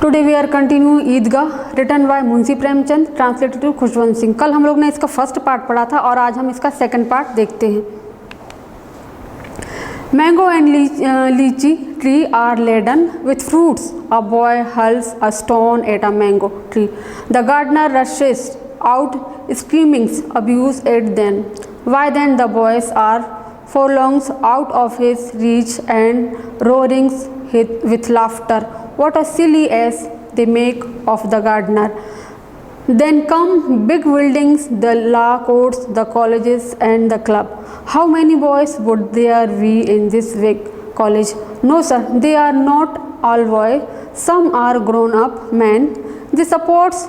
Today we are continue Idgah written by Munshi Premchand translated to Khushwant Singh. कल हम लोग ने इसका फर्स्ट पार्ट पढ़ा था और आज हम इसका सेकंड पार्ट देखते हैं। Mango and lychee tree are laden with fruits. A boy hurls a stone at a mango tree. The gardener rushes out screaming abuse at them. Why then the boys are furlongs out of his reach and roaring with laughter. What a silly ass they make of the gardener. Then come big buildings, the law courts, the colleges and the club. How many boys would there be in this big college? No sir, they are not all boys. Some are grown up men. They supports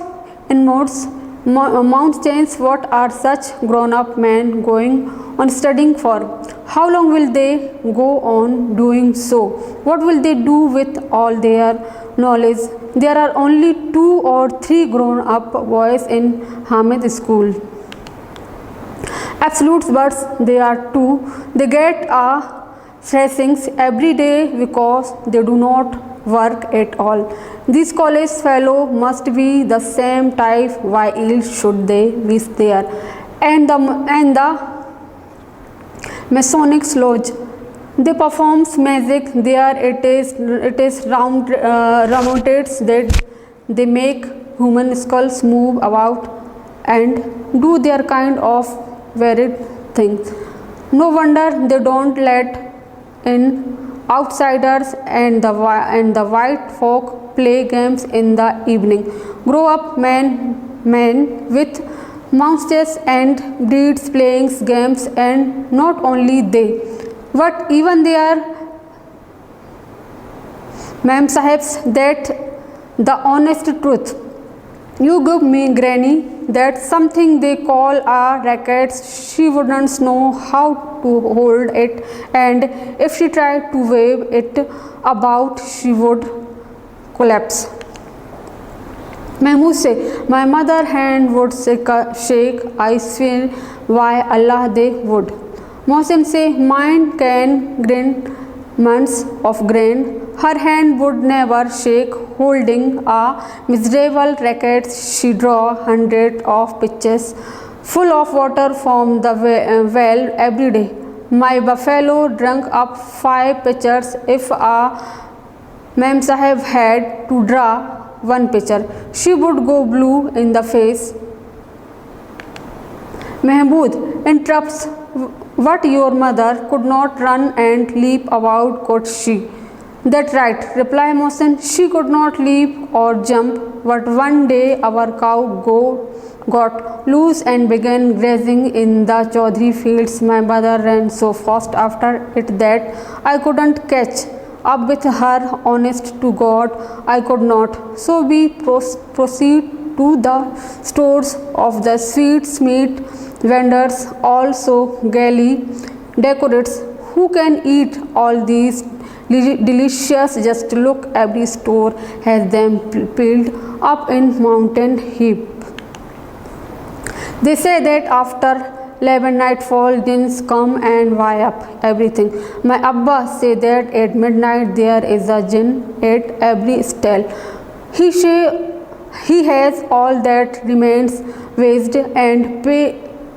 in mountains. What are such grown up men going on studying for? How long will they go on doing so? What will they do with all their knowledge? There are only 2 or 3 grown up boys in Hamid school. Absolute birds they are too. They get a thrashings every day because they do not work at all. These college fellows must be the same type. Why else should they be there? And the Masonic lodge, they performs magic there. It is rounded that they make human skulls move about and do their kind of varied things. No wonder they don't let in outsiders, and the white folk play games in the evening. Grow up men with moustaches and beards playing games, and not only they, but even their ma'am sahibs. That the honest truth. You give me granny that something they call a racket. She wouldn't know how to hold it, and if she tried to wave it about she would collapse. Mahmood say, my mother hand would shake. I swear by Allah they would. Mohsin say, mine can grin months of grain. Her hand would never shake holding a miserable racket. She draw hundreds of pitchers full of water from the well every day. My buffalo drank up 5 pitchers. If a Mem Sahib had to draw 1 pitcher, she would go blue in the face. Mahmood interrupts, what your mother could not run and leap about, could she? That's right, reply Mohsin. She could not leap or jump, but one day our cow got loose and began grazing in the Chaudhary fields. My mother ran so fast after it that I couldn't catch up with her. Honest to God, I could not. So we proceed to the stores of the sweets meat vendors, also gaily decorates. Who can eat all these delicious? Just look, every store has them piled up in mountain heap. They say that after 11 nightfall jinns come and buy up everything. My Abba say that at midnight there is a jinn at every stall. He has all that remains waste and pay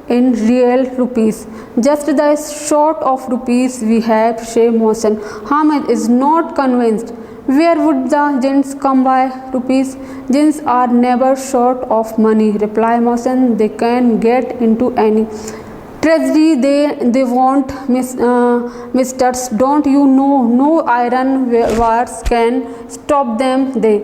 in real rupees. Just the short of rupees we have. Sheikh Mohsin Hamid is not convinced. Where would the jinns come by rupees? Jinns are never short of money, reply Mohsin. They can get into any tragedy they want. Misters, don't you know no iron wires can stop them? They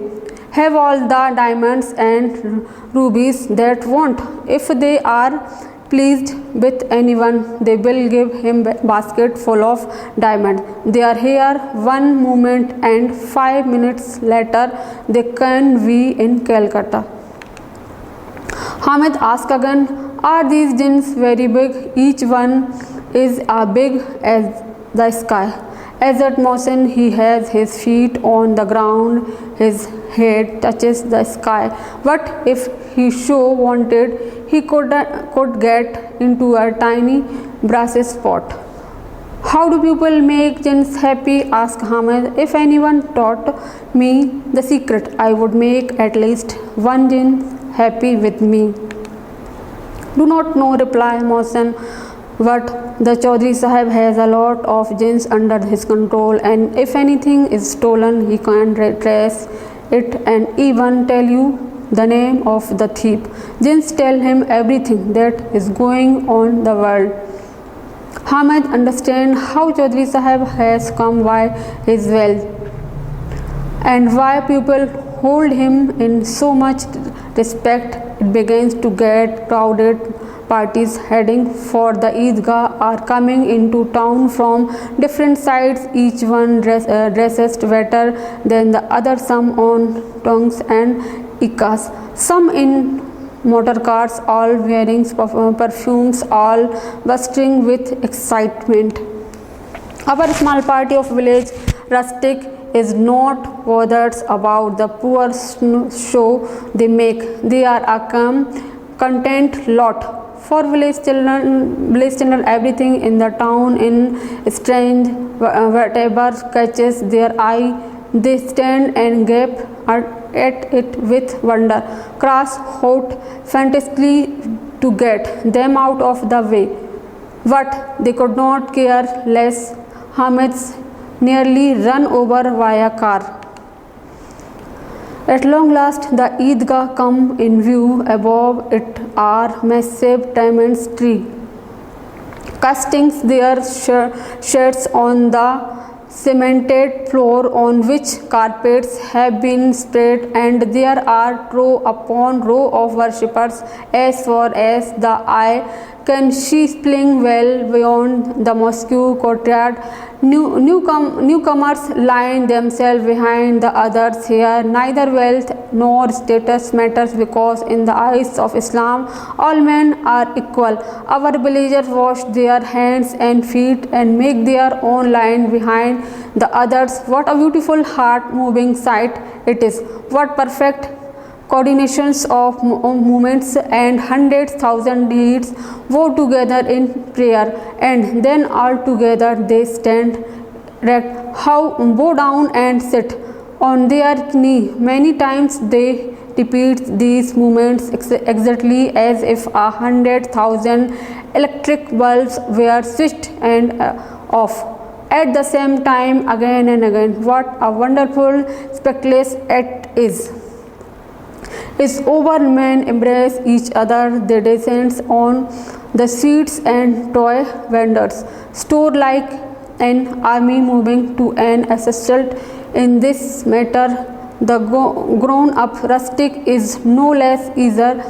have all the diamonds and rubies that want. If they are pleased with anyone, they will give him basket full of diamonds. They are here one moment and 5 minutes later they can be in Calcutta. Hamid asked again, are these jinns very big? Each one is as big as the sky. As at Mohsin, he has his feet on the ground, his head touches the sky. But if he so wanted, he could get into a tiny brass pot. How do people make jinns happy? Asked Hamid. If anyone taught me the secret, I would make at least one jinn happy with me. Do not know, replied Mohsen, but the Chaudhry Sahib has a lot of jinns under his control, and if anything is stolen, he can trace it and even tell you the name of the thief. Jinns tell him everything that is going on in the world. Hamid understand how Chaudhry Sahib has come by his wealth and why people hold him in so much respect. It begins to get crowded. Parties heading for the Eidgah are coming into town from different sides, each one dressed better than the other, some on tongues and ikkas, some in motor cars, all wearing perfumes, all bursting with excitement. Our small party of village rustic is not bothered about the poor show they make. They are a content lot. For village children, everything in the town in strange whatever catches their eye, they stand and gape at it with wonder. Crass hot frantically to get them out of the way, but they could not care less. Hamid's nearly run over by a car. At long last, the Eidgah come in view. Above it are massive diamond tree, casting their shades on the cemented floor on which carpets have been spread, and there are row upon row of worshippers as far as the eye can see, spilling well beyond the mosque courtyard. Newcomers line themselves behind the others. Here neither wealth nor status matters, because in the eyes of Islam all men are equal. Our villagers wash their hands and feet and make their own line behind the others. What a beautiful heart moving sight it is! What perfect coordinations of movements, and 100,000 deeds woe together in prayer, and then all together they stand erect. How bow down and sit on their knee. Many times they repeat these movements exactly as if 100,000 electric bulbs were switched and off at the same time, again and again. What a wonderful spectacle it is! Over, men embrace each other. They descend on the streets and toy vendors store like an army moving to an assistant. In this matter, the grown-up rustic is no less eager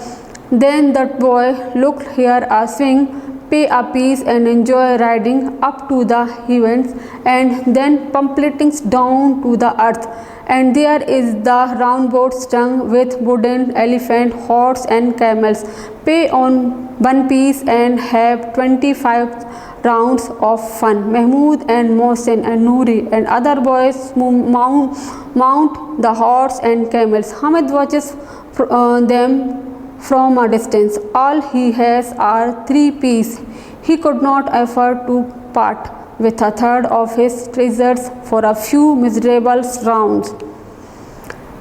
than that boy. Look here, a swing, pay a piece and enjoy riding up to the heavens and then plummeting down to the earth. And there is the round boat strung with wooden elephant, horse and camels. Pay on one piece and have 25 rounds of fun. Mahmood and Mohsen and Noori and other boys mount the horse and camels. Hamid watches them from a distance. All he has are 3 pieces. He could not afford to part with a third of his treasures for a few miserable rounds.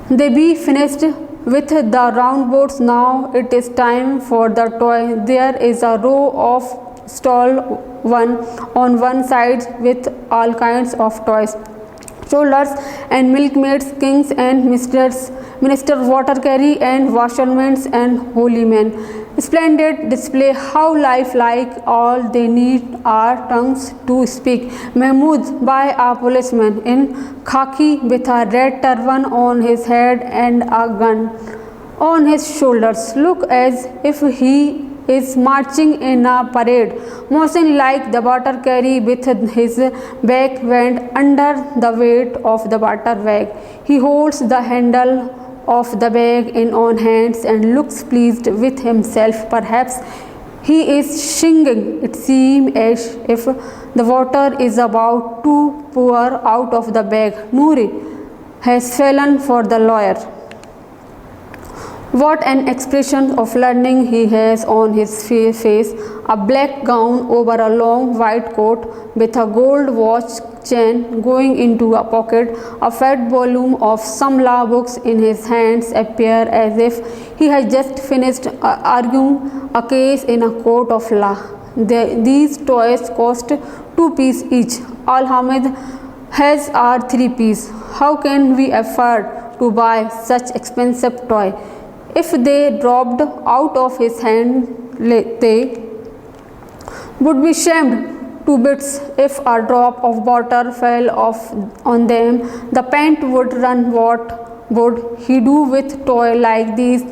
They be finished with the round boats. Now it is time for the toy. There is a row of stall on one side with all kinds of toys. Soldiers and milkmaids, kings and ministers, water carry and washermen and holy men. Splendid display, how lifelike! All they need are tongues to speak. Mahmood by a policeman in khaki with a red turban on his head and a gun on his shoulders, look as if he is marching in a parade. Mohsen, like the water carry, with his back bent under the weight of the water bag. He holds the handle of the bag in on hands and looks pleased with himself. Perhaps he is singing. It seems as if the water is about to pour out of the bag. Noori has fallen for the lawyer. What an expression of learning he has on his face. A black gown over a long white coat with a gold watch chain going into a pocket. A fat volume of some law books in his hands appear as if he has just finished arguing a case in a court of law. These toys cost 2 rupees each. All Hamid has are 3 rupees. How can we afford to buy such expensive toy? If they dropped out of his hand, they would be shamed to bits. If a drop of water fell off on them, the paint would run. What would he do with toy like these?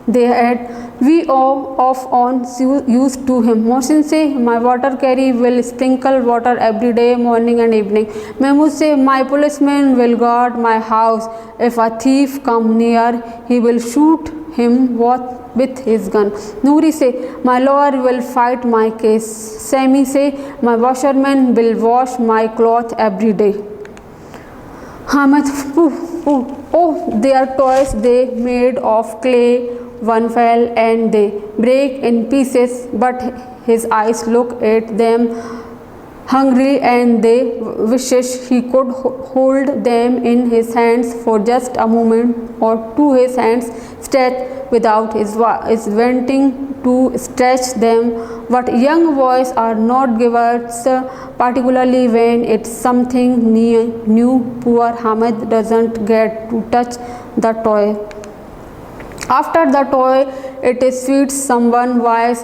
They had we off on used to him. Mohsin say, my water carry will sprinkle water every day, morning and evening. Mahmood say, my policeman will guard my house. If a thief come near, he will shoot him with his gun. Noori say, my lawyer will fight my case. Sami say, my washerman will wash my cloth every day. Hamid, oh, they are toys they made of clay. One fell and they break in pieces, but his eyes look at them hungry and they wishes he could hold them in his hands for just a moment or two. His hands stretch without his wanting to stretch them. But young boys are not givers, particularly when it's something new. Poor Hamid doesn't get to touch the toy. After the toy, it is sweet. Someone buys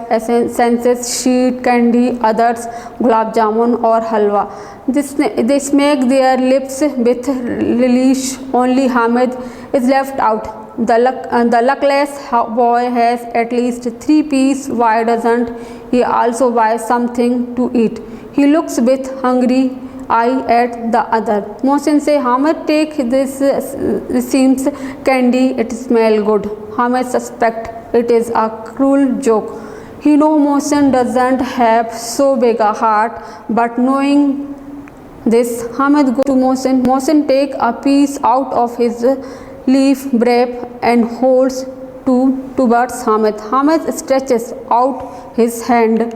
senses sheet candy, others gulab jamun or halwa. This make their lips with relish. Only Hamid is left out. The luckless boy has at least 3 pieces. Why doesn't he also buy something to eat? He looks with hungry eye at the other. Mohsin say, Hamid, take this seems candy, it smell good. Hamid suspect it is a cruel joke. He know Mohsin doesn't have so big a heart, but knowing this, Hamid go to Mohsin. Mohsin take a piece out of his leaf wrap and holds towards Hamid. Hamid stretches out his hand.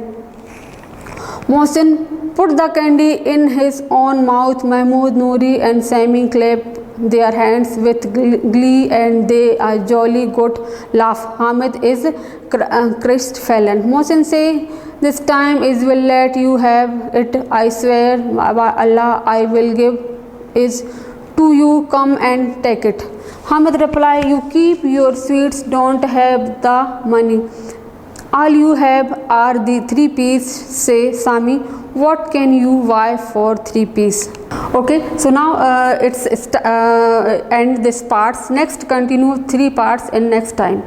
Mohsin put the candy in his own mouth. Mahmood, Noori and Sami clap their hands with glee and they a jolly good laugh. Hamid is crestfallen. Mohsin say, this time is will let you have it. I swear by Allah I will give is to you. Come and take it. Hamid reply, you keep your sweets, don't have the money. All you have are the 3 pieces, say Sami. What can you buy for 3 pieces? Okay, so now it's end this parts. Next continue 3 parts in next time.